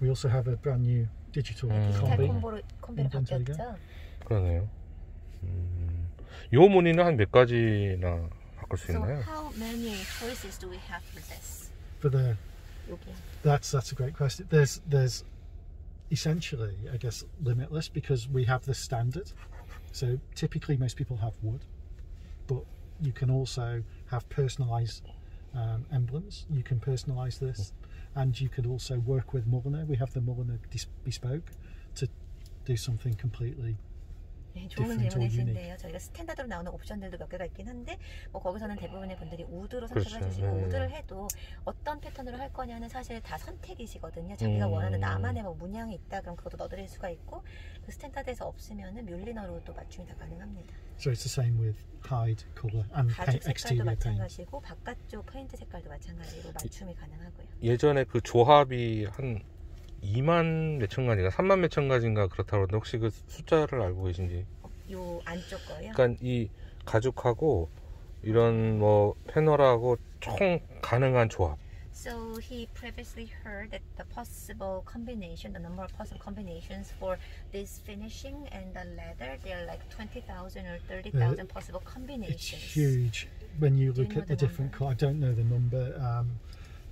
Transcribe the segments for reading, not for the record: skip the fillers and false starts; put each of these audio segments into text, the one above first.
We also have a brand new digital 디지털 combi. 콤비로 바뀌었죠. 그러네요. 요 무늬는 한 몇 가지나 바꿀 수 있나요? So how many choices do we have for this? For the 여기. that's a great question. There's essentially, I guess, limitless because we have the standard. So typically most people have wood, but you can also have personalized emblems. You can personalize this, and you could also work with Mulliner. We have the Mulliner bespoke to do something completely 네, 좋은 질문이신데요. 저희가 스탠다드로 나오는 옵션들도 몇 개가 있긴 한데 뭐 거기서는 대부분의 분들이 우드로 선택을 해주시고 우드를 해도 어떤 패턴으로 할 거냐는 사실 다 선택이시거든요. 자기가 원하는 나만의 뭐 문양이 있다 그럼 그것도 넣어드릴 수가 있고 그 스탠다드에서 없으면은 뮬리너로 또 맞춤이 다 가능합니다. So it's the same with hide color and 가죽 색깔도 exterior paint. 마찬가지고 바깥쪽 페인트 색깔도 마찬가지로 맞춤이 가능하고요. 예전에 그 조합이 한 2만 몇천 가지인가 3만 몇천 가지인가 그렇다고 하는데 혹시 그 숫자를 알고 계신지? 요 안쪽 거요? 그러니까 이 가죽하고 이런 뭐 패널하고 총 가능한 조합. So he previously heard that the possible combination, the number of possible combinations for this finishing and the leather, they're like 20,000 or 30,000 possible combinations. It's huge when you look at the different color. I don't know the number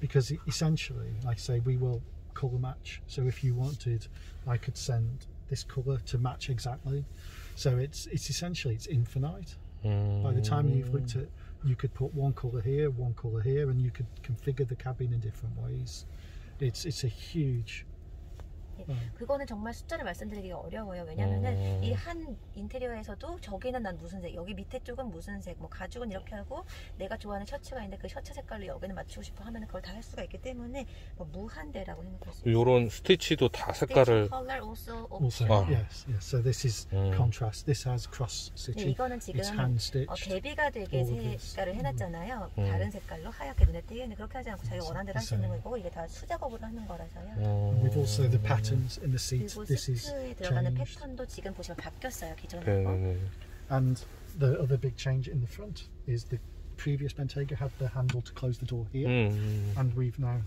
because essentially, like I say, we will color match. So if you wanted, I could send this color to match exactly. So it's essentially it's infinite. By the time you've looked at, you could put one color here, and you could configure the cabin in different ways. It's a huge. 그거는 정말 숫자를 말씀드리기가 어려워요. 왜냐면은 이 한 인테리어에서도 저기는 난 무슨 색, 여기 밑에 쪽은 무슨 색, 뭐 가죽은 이렇게 하고 내가 좋아하는 셔츠가 있는데 그 셔츠 색깔로 여기는 맞추고 싶어 하면은 그걸 다 할 수가 있기 때문에 뭐 무한대라고 생각할 수 있어요. 요런 스티치도 다 색깔을. color also Yes. So this is contrast. This has cross stitching. 네, 이거는 지금 It's hand stitched. 대비가 되게 색깔을 해놨잖아요. 다른 색깔로 하얗게 눈에 띄게. 근데 그렇게 하지 않고 자기가 원하는 대로 할 수 있는 거고 이게 다 수작업으로 하는 거라서요. We've also the patterns in the seats. 그리고 This is 시트에 들어가는 changed. 패턴도 지금 보시면 바뀌었어요. 기존에 And the other big change in the front is the previous Bentayga had the handle to close the door here, and we've now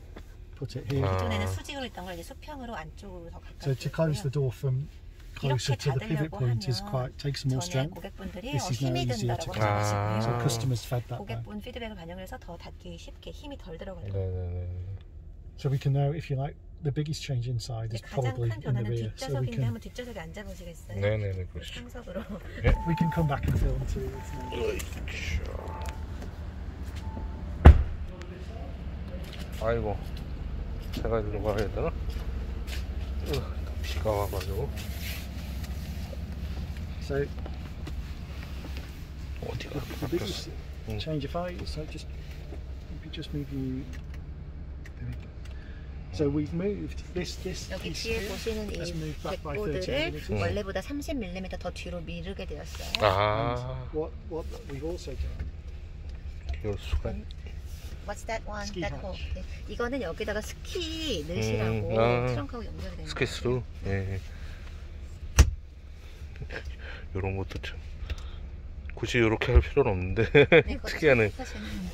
put it here. 기존에는 수직으로 있던 걸 이제 수평으로 안쪽으로 더 가깝게. So to close the door from closer to the pivot point is takes more strength. 고객분들이 This is now 힘이 easier 든다라고 to 생각하시고요. So customers fed that back. 고객분 피드백을 반영해서 더 닫기 쉽게 힘이 덜 들어가요. So we can now, if you like, the biggest change inside is 가장 probably 큰 in the 변화는 rear. So we 뒷좌석인데 can 한번 뒷좌석에 앉아보시겠어요? 네네네 그렇죠. 상석으로. we can come back and film too. 아이고 제가 이리로 가야 되나? 비가 와가지고. So 어디가 the biggest change, if I just move you. There we go. So we've moved this 여기 piece 뒤에 here 보시는 has 이 moved back by 30 백보드를 millimeters. 원래보다 30mm 더 뒤로 미루게 되었어요. 아 What we've also done. 이럴 수가. What's that one? Ski that hatch. hole. 네. 이거는 여기다가 스키 넣으시라고 트렁크하고 연결이 되는 스케치로. 예. 요런 것도 참 굳이 이렇게 할 필요는 없는데 특이하네.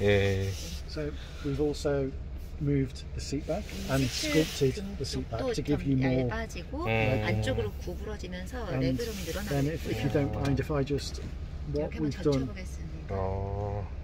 예. So we've also moved the seat back and sculpted the seat back to give you more. 얇아지고 안쪽으로 구부러지면서 레그룸이 늘어나게 Then if you don't mind, if I just what 이렇게 한번 we've done. 젖혀보겠습니다.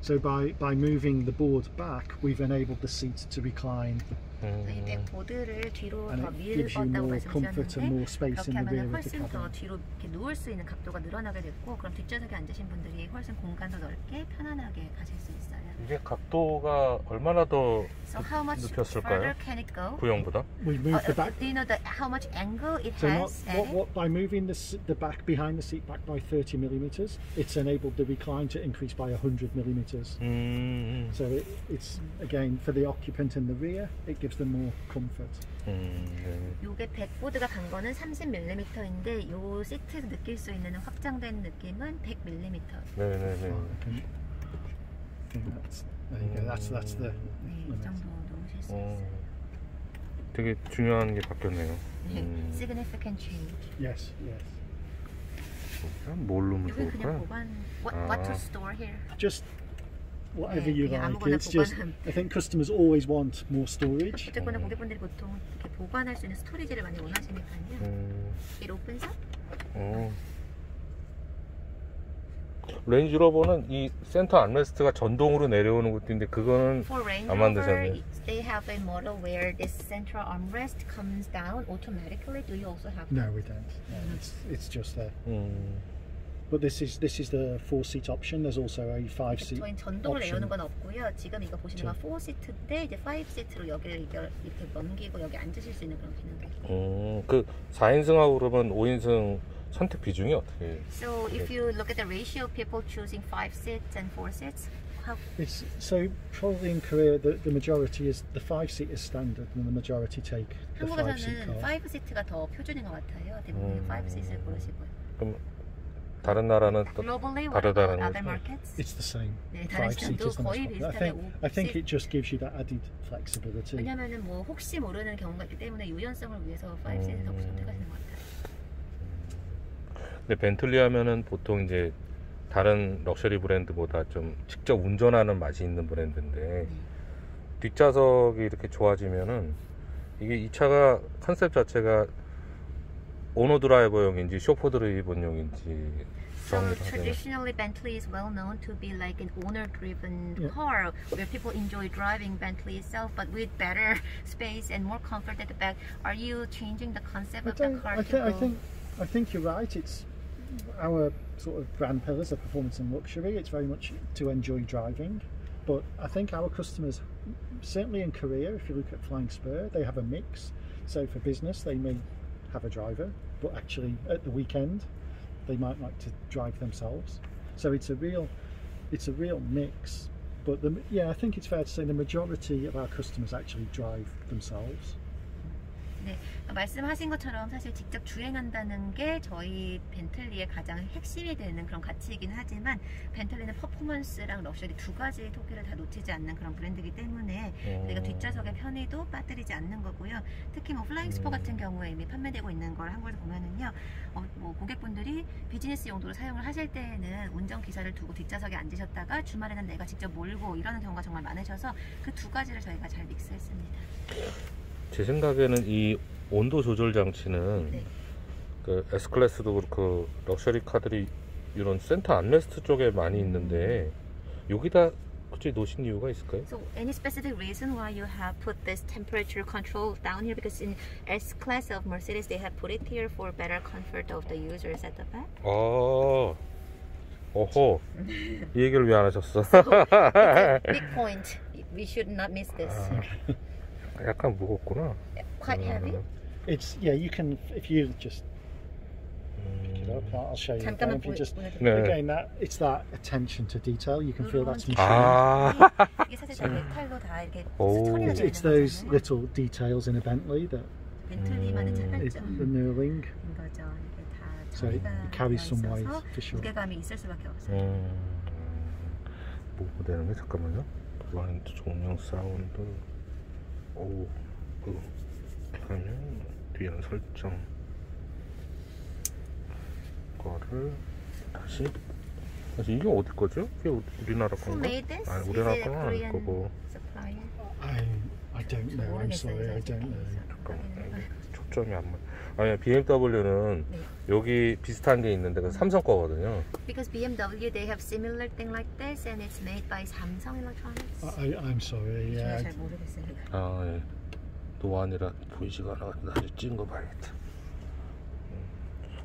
So by moving the board back, we've enabled the seat to recline. 이 백보드를 뒤로 And 더 it gives you 밀었다고 more comfort and more 말씀드렸는데 space 그렇게 in the rear 하면 of the 훨씬 더 cabin. 뒤로 이렇게 누울 수 있는 각도가 늘어나게 됐고 그럼 뒷좌석에 앉으신 분들이 훨씬 공간도 넓게 편안하게 가실 수 있어요. 이게 각도가 얼마나 더 So how much 높였을까요? further can it go? 구형보다? We moved the back. Do you know how much angle it So not has? what by moving the back behind the seat back by 30 millimeters, it's enabled the recline to increase by 100 millimeters. So it's again for the occupant in the rear, it gives them more comfort. 요게 백보드가 간 거는 30mm인데 요 시트에서 느낄 수 있는 확장된 느낌은 100mm. 네네네. I think there you go. That's the. 네, 이 정도 놓으실 수 있어요. 되게 중요한 게 바뀌었네요. Significant change. Yes. 뭘 넣으면 이건 그냥 좋을까요? 보관. What to store here? Just whatever 네, you 그냥 like. 아무거나 It's just, 보관함. I think customers always want more storage. 어쨌거나 고객분들이 보통 이렇게 보관할 수 있는 스토리지를 많이 원하시니까요. It opens up. 레인지로버는 이 센터 암레스트가 전동으로 내려오는 것도 있는데 그거는 For Range 안 Rover, 만드셨네요. they have a model where this central armrest comes down automatically. Do you also have? No, we don't. No, it's just there. But this is the 4-seat option. There's also a 5-seat 저희는 전동을 option. 내려오는 건 없고요. 지금 이거 보시는 건 4시트인데 이제 5시트로 여기를 이렇게 넘기고 여기 앉으실 수 있는 그런 기능도 있고. 그 4인승하고 그러면 5인승 선택 비중이 어떻게? So if you look at the ratio of people choosing 5 seats and 4 seats, how? It's so probably in Korea the majority is the 5-seat is standard and the majority take the 5-seat 한국에서는 car. 5시트가 더 표준인 것 같아요. 대부분 5시트를 고르시고요. 그럼 다른 나라는 또 Globally, what about 다르다는 other 거죠? markets? It's the same. 네, 다른 5-seat 시장도 is the most 거의 popular. 비슷하게 I think it just gives you that added flexibility. 왜냐면은 뭐 혹시 모르는 경우가 있기 때문에 유연성을 위해서 5시트를 더 선택하시는 것 같아요. 근데 벤틀리 하면은 보통 이제 다른 럭셔리 브랜드보다 좀 직접 운전하는 맛이 있는 브랜드인데 뒷좌석이 이렇게 좋아지면은 이게 이 차가 컨셉 자체가 오너 드라이버용인지 쇼퍼 드라이버용인지 So traditionally Bentley is well known to be like an owner-driven car where people enjoy driving Bentley itself, but with better space and more comfort at the back. Are you changing the concept of the car? I think you're right. It's our sort of brand pillars are performance and luxury. It's very much to enjoy driving, but I think our customers, certainly in Korea, if you look at Flying Spur, they have a mix. So for business, they may have a driver, but actually at the weekend, they might like to drive themselves. So it's a real mix. But I think it's fair to say the majority of our customers actually drive themselves. 네, 말씀하신 것처럼 사실 직접 주행한다는 게 저희 벤틀리의 가장 핵심이 되는 그런 가치이긴 하지만 벤틀리는 퍼포먼스랑 럭셔리 두 가지 토끼를 다 놓치지 않는 그런 브랜드이기 때문에 저희가 뒷좌석의 편의도 빠뜨리지 않는 거고요. 특히 뭐 플라잉 스포 같은 경우에 이미 판매되고 있는 걸 한국에서 보면은요, 뭐 고객분들이 비즈니스 용도로 사용을 하실 때에는 운전기사를 두고 뒷좌석에 앉으셨다가 주말에는 내가 직접 몰고 이러는 경우가 정말 많으셔서 그 두 가지를 저희가 잘 믹스했습니다. 제 생각에는 이 온도 조절 장치는 그 S클래스도 그렇고 럭셔리 카들이 이런 센터 암레스트 쪽에 많이 있는데 여기다 굳이 놓으신 이유가 있을까요? So any specific reason why you have put this temperature control down here? Because in S-Class of Mercedes they have put it here for better comfort of the users at the back. 어허, 이 얘기를 왜 안 하셨어? Big point. We should not miss this. 약간 무겁구나. Quite heavy. It's you can if you just pick it up. I'll show you. 잠깐만 If you just 네. again it's that attention to detail. You can feel that's 이게 사실 다 메탈로 다 이렇게 오. 처리가 되는 it's those 거잖아요. little details in a Bentley that 벤틀리만의 it's 차별점. the knurling. 인 거죠. 이게 다 So it 처리가 carries some 되어 weight 있어서 for sure. 무게감이 있을 수밖에 없어요. 뭐 되는 게 잠깐만요. 블라인드 조명 사운드. 오, 그러면 뒤에는 설정. 거를 다시 이게 어디 거죠? 이게 우리나라 Who 건가? made this? 아니 Is 우리나라 it a 거는 아닐 Korean 거고. supplier? I don't know. I'm sorry. I don't know. 잠깐만, 초점이 안 맞. 아니 BMW는 네. 여기 비슷한 게 있는데 그 삼성 거거든요. Because BMW they have similar thing like this and it's made by Samsung Electronics. I'm sorry. 제가 Yeah. 잘 모르겠어요. 아 예. 노안이라 보이지가 않아. 나중에 찍은 거 봐야겠다.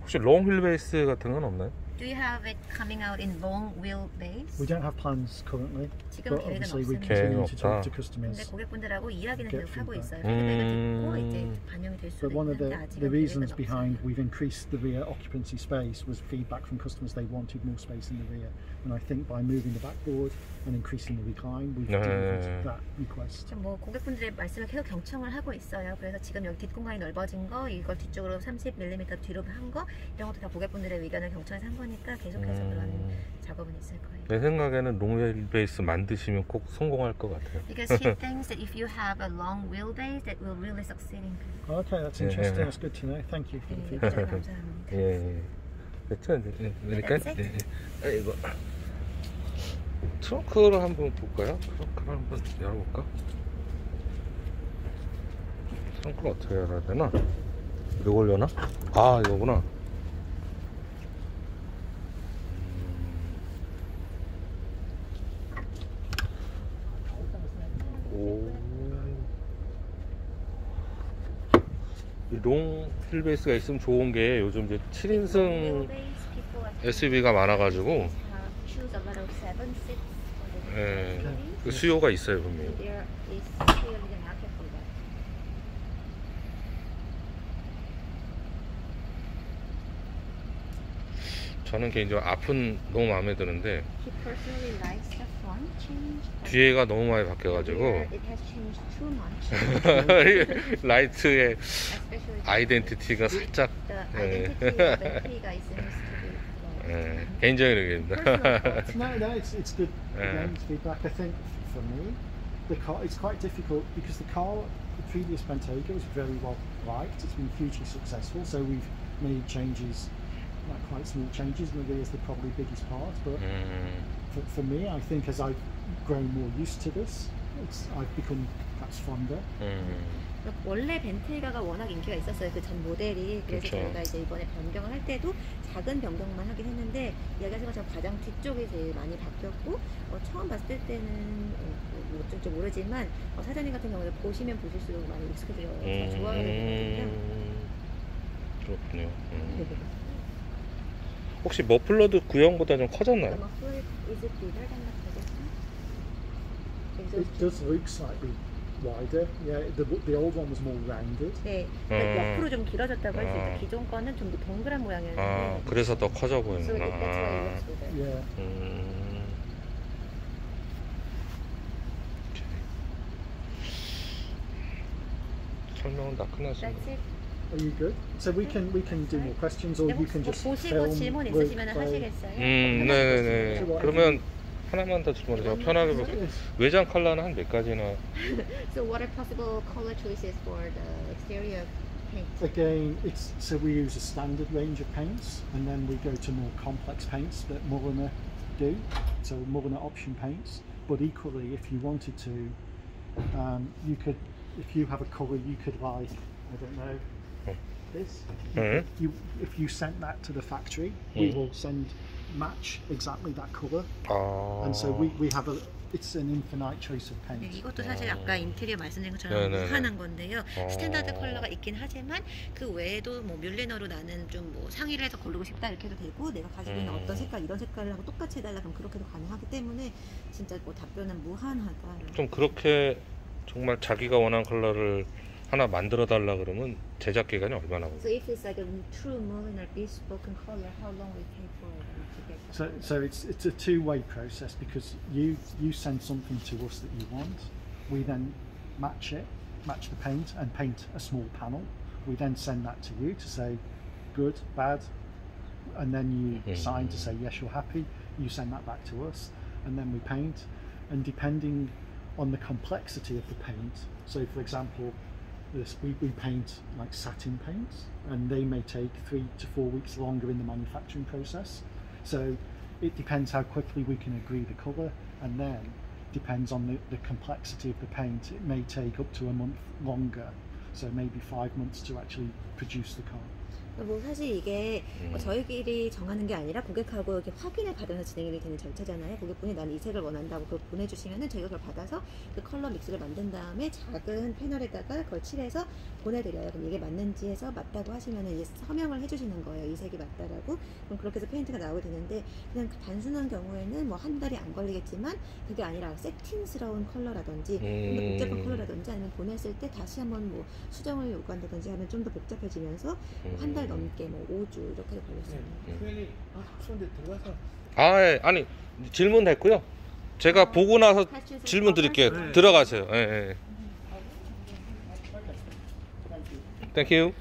혹시 롱 휠베이스 같은 건 없나요? Do you have it coming out in long wheelbase? We don't have plans currently, 지금 but 계획은 obviously we 없습니다. continue to talk to 근데 customers. 고객분들하고 이야기는 Get 계속 하고 feedback. 있어요. 피드백을 듣고 이제 반영이 될 수도 But one of 있는데 아직은 the reasons 계획은 behind 없어요. we've increased the rear occupancy space was feedback from customers. They wanted more space in the rear, and I think by moving the backboard and increasing the recline, we've delivered that request. 좀 뭐 고객분들의 말씀을 계속 경청을 하고 있어요. 그래서 지금 여기 뒷공간이 넓어진 거, 이걸 뒤쪽으로 30mm 뒤로 한 거, 이런 것도 다 고객분들의 의견을 경청해서 한 거니까 계속해서 그런 작업은 있을 거예요. 내 생각에는 롱 휠베이스 만드시면 꼭 성공할 것 같아요. Because he thinks that if you have a long wheelbase, that will really succeed in. Okay, that's interesting. That's good to know. Thank you for the 네, feedback. 아주 감사합니다. 예. 됐죠? 이렇게. That's it. 아이고. 트렁크를 한번 볼까요? 트렁크를 한번 열어볼까? 트렁크를 어떻게 열어야 되나? 이걸 열나? 아, 이거구나. 오. 이 롱 휠베이스가 있으면 좋은 게 요즘 이제 7인승 SUV가 많아가지고 예, 그 수요가 있어요 분명히. 저는 개인적으로 앞은 너무 마음에 드는데 뒤에가 너무 많이 바뀌어가지고 라이트의 아이덴티티가 살짝 개인적인 의견입니다. No, it's good feedback. I think for me, the car it's quite difficult because the previous Bentayga was very well liked. It's been hugely successful, so we've made changes, like quite small changes. And the rear is the probably biggest part, but for me, I think as I've grown more used to this, I've become perhaps fonder. 원래 벤틀가가 워낙 인기가 있었어요. 그 전 모델이. 그래서 그쵸. 저희가 이제 이번에 변경을 할 때도 작은 변경만 하긴 했는데 이야기하신 것처럼 가장 뒤쪽이 제일 많이 바뀌었고 처음 봤을 때는 뭐 어쩔지 모르지만 사장님 같은 경우는 보시면 보실수록 많이 익숙해져요. 좋아하게 되거든요. 그렇군요. 혹시 머플러도 구형보다 좀 커졌나요? It does look slightly wider. Yeah, the old one was more rounded. 네, 옆으로 좀 길어졌다고 할 수 있어요. 기존 거는 좀 더 동그란 모양이었는데. 아, 그래서 더 커져 보이는구나. So that's why it looks bigger. Yeah. 설명은 다 끝났습니다. That's it. Are you good? So we can do more questions, or you can just 보시고 film 질문 with 있으시면 하시겠어요? 네네네. 그러면 하나만 더 질문해요. 편하게 볼게요. 외장 컬러는 한 몇 가지나? So what are possible color choices for the exterior paint? Again, so we use a standard range of paints, and then we go to more complex paints that Mulliner do. So Mulliner option paints. But equally, if you wanted to, you could, if you have a colour, you could like, I don't know, this. If you sent that to the factory, we will match exactly that colour. And so we have it's an infinite choice of paint. 네, 이것도 사실 아까 인테리어 말씀드린 것처럼 무한한 건데요. 스탠다드 컬러가 있긴 하지만 그 외에도 뭐 뮬리너로 나는 좀 뭐 상의를 해서 고르고 싶다 이렇게 해도 되고 내가 가지고 있는 어떤 색깔 이런 색깔을 하고 똑같이 해달라 그럼 그렇게도 가능하기 때문에 진짜 뭐 답변은 무한하다. 좀 그렇게 정말 자기가 원하는 컬러를 하나 만들어 달라 그러면 제작 기간이 얼마나 걸려요? So if it's like a true Mulliner bespoken color, how long will it take for it to get? So it's a two-way process because you send something to us that you want. We then match the paint and paint a small panel. We then send that to you to say good, bad, and then you sign to say yes, you're happy. You send that back to us, and then we paint. And depending on the complexity of the paint, so for example, we paint like satin paints, and they may take 3 to 4 weeks longer in the manufacturing process. So it depends how quickly we can agree the colour, and then depends on the complexity of the paint. It may take up to a month longer, so maybe 5 months to actually produce the car. 뭐 사실 이게 저희끼리 정하는 게 아니라 고객하고 이렇게 확인을 받아서 진행이 되는 절차잖아요. 고객분이 나는 이 색을 원한다고 그걸 보내주시면은 저희가 그걸 받아서 그 컬러 믹스를 만든 다음에 작은 패널에다가 그걸 칠해서 보내드려요. 그럼 이게 맞는지 해서 맞다고 하시면은 이제 서명을 해주시는 거예요. 이 색이 맞다라고. 그럼 그렇게 해서 페인트가 나오게 되는데 그냥 단순한 경우에는 뭐 한 달이 안 걸리겠지만 그게 아니라 세팅스러운 컬러라든지 좀 더 복잡한 컬러라든지 아니면 보냈을 때 다시 한번 뭐 수정을 요구한다든지 하면 좀 더 복잡해지면서 한 달 넘게 뭐 5주 이렇게 걸렸어요. 그런데 들어가서 아니 질문 됐고요. 제가 보고 나서 질문 드릴게요. 들어가세요. 예. 땡큐.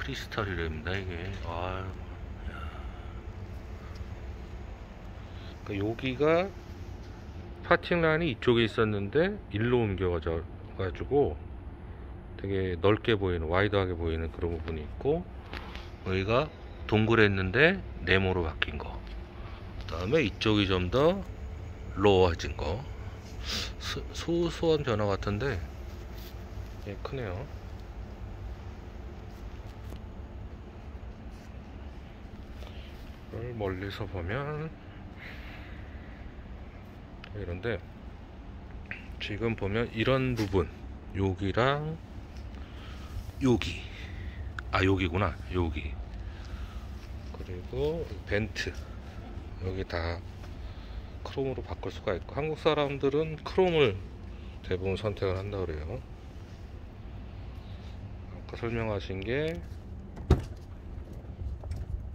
크리스탈이랍니다 이게. 아유, 그러니까 여기가 파팅란이 이쪽에 있었는데 일로 옮겨져 가지고 되게 넓게 보이는, 와이드하게 보이는 그런 부분이 있고, 여기가 동그랬는데 네모로 바뀐 거, 그 다음에 이쪽이 좀 더 로워진 거. 소소한 변화 같은데 예, 크네요. 이걸 멀리서 보면 이런데, 지금 보면 이런 부분, 여기랑 여기, 여기구나, 여기, 그리고 벤트, 여기 다 크롬으로 바꿀 수가 있고, 한국 사람들은 크롬을 대부분 선택을 한다 그래요. 아까 설명하신 게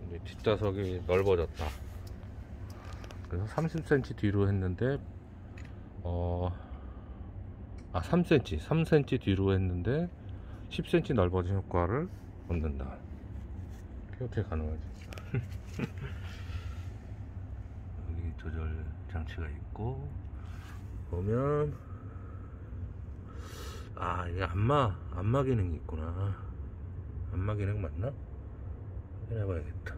이제 뒷좌석이 넓어졌다, 그래서 30cm 뒤로 했는데 3cm 뒤로 했는데 10cm 넓어진 효과를 얻는다. 이렇게 가능하지. 여기 조절 장치가 있고, 보면 이게 안마 기능이 있구나. 안마 기능 맞나? 확인해 봐야겠다.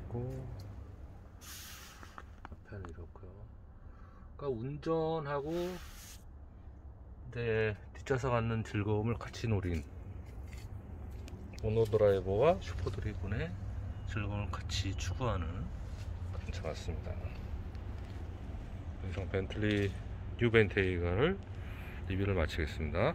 그리고 앞에는 이렇고요. 그러니까 운전하고 이제 뒷좌석 앉는 즐거움을 같이 노린, 오노드라이버와 슈퍼드리곤의 즐거움을 같이 추구하는 그런 차 같습니다. 이상 벤틀리 뉴 벤테이가를 리뷰를 마치겠습니다.